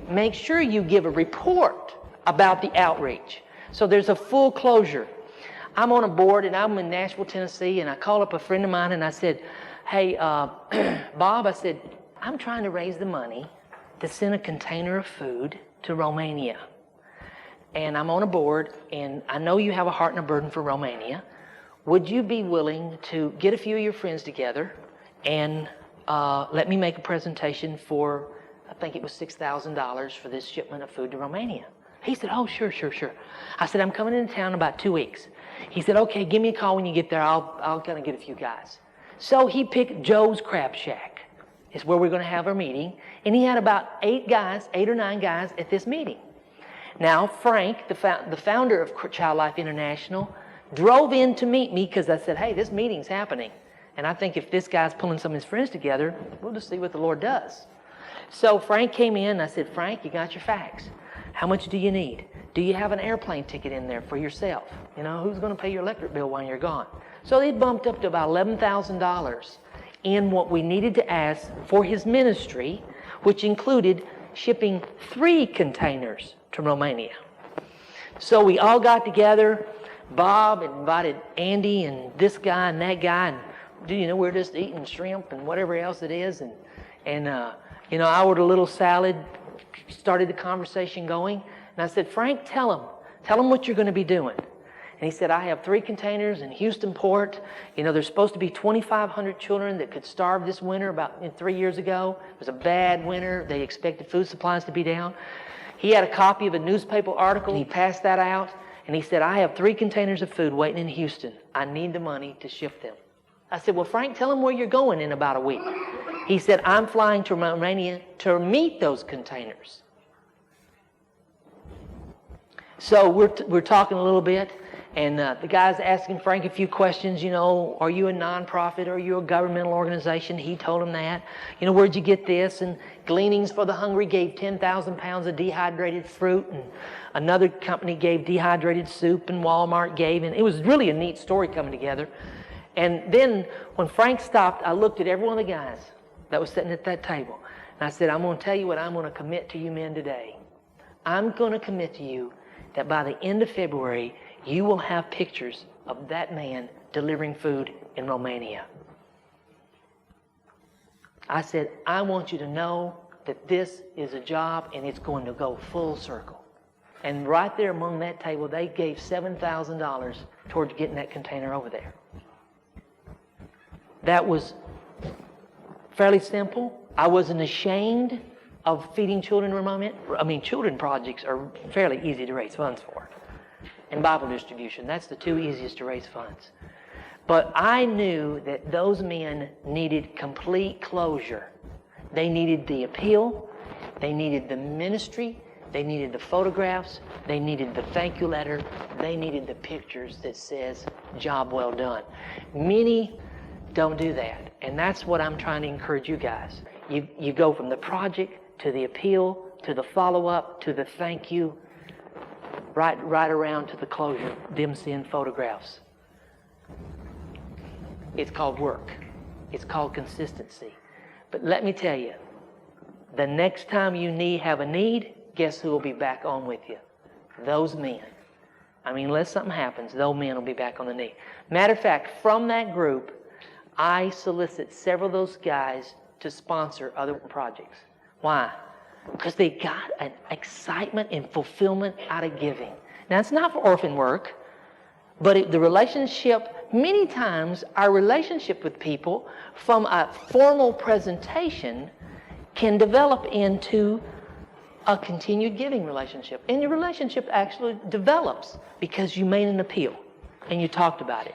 make sure you give a report about the outreach. So there's a full closure. I'm on a board, and I'm in Nashville, Tennessee, and I called up a friend of mine, and I said, hey, Bob, I said, I'm trying to raise the money to send a container of food to Romania. And I'm on a board, and I know you have a heart and a burden for Romania. Would you be willing to get a few of your friends together and let me make a presentation for, I think it was $6,000 for this shipment of food to Romania? He said, oh, sure. I said, I'm coming into town in about 2 weeks. He said, okay, give me a call when you get there. I'll kind of get a few guys. So he picked Joe's Crab Shack. It's where we're going to have our meeting. And he had about 8 or 9 guys at this meeting. Now, Frank, the founder of Child Life International, drove in to meet me because I said, hey, this meeting's happening. And I think if this guy's pulling some of his friends together, we'll just see what the Lord does. So Frank came in, and I said, Frank, you got your facts. How much do you need? Do you have an airplane ticket in there for yourself? You know, who's going to pay your electric bill while you're gone? So they bumped up to about $11,000 in what we needed to ask for his ministry, which included shipping 3 containers to Romania. So we all got together. Bob invited Andy and this guy and that guy, and you know, we're just eating shrimp and whatever else it is, and you know, I ordered a little salad, started the conversation going, and I said, Frank, tell him what you're going to be doing. And he said, I have 3 containers in Houston Port. You know, there's supposed to be 2,500 children that could starve this winter about 3 years ago. It was a bad winter. They expected food supplies to be down. He had a copy of a newspaper article. He passed that out. And he said, I have 3 containers of food waiting in Houston. I need the money to ship them. I said, well, Frank, tell him where you're going in about a week. He said, I'm flying to Romania to meet those containers. So we're talking a little bit. And the guy's asking Frank a few questions, you know, are you a nonprofit? Are you a governmental organization? He told him that. You know, where'd you get this? And Gleanings for the Hungry gave 10,000 pounds of dehydrated fruit. And another company gave dehydrated soup. And Walmart gave. And it was really a neat story coming together. And then when Frank stopped, I looked at every one of the guys that was sitting at that table. And I said, I'm going to tell you what I'm going to commit to you men today. I'm going to commit to you that by the end of February, you will have pictures of that man delivering food in Romania. I said, I want you to know that this is a job and it's going to go full circle. And right there among that table, they gave $7,000 towards getting that container over there. That was fairly simple. I wasn't ashamed of feeding children in Romania. I mean, children projects are fairly easy to raise funds for. And Bible distribution, that's the 2 easiest to raise funds. But I knew that those men needed complete closure. They needed the appeal, they needed the ministry, they needed the photographs, they needed the thank you letter, they needed the pictures that says, job well done. Many don't do that, and that's what I'm trying to encourage you guys. You go from the project to the appeal, to the follow-up, to the thank you, right around to the closure, them seeing photographs. It's called work. It's called consistency. But let me tell you, the next time you have a need, guess who will be back on with you? Those men. I mean, unless something happens, those men will be back on the knee. Matter of fact, from that group, I solicit several of those guys to sponsor other projects. Why? Because they got an excitement and fulfillment out of giving. Now, it's not for orphan work, but the relationship, many times our relationship with people from a formal presentation can develop into a continued giving relationship. And your relationship actually develops because you made an appeal and you talked about it.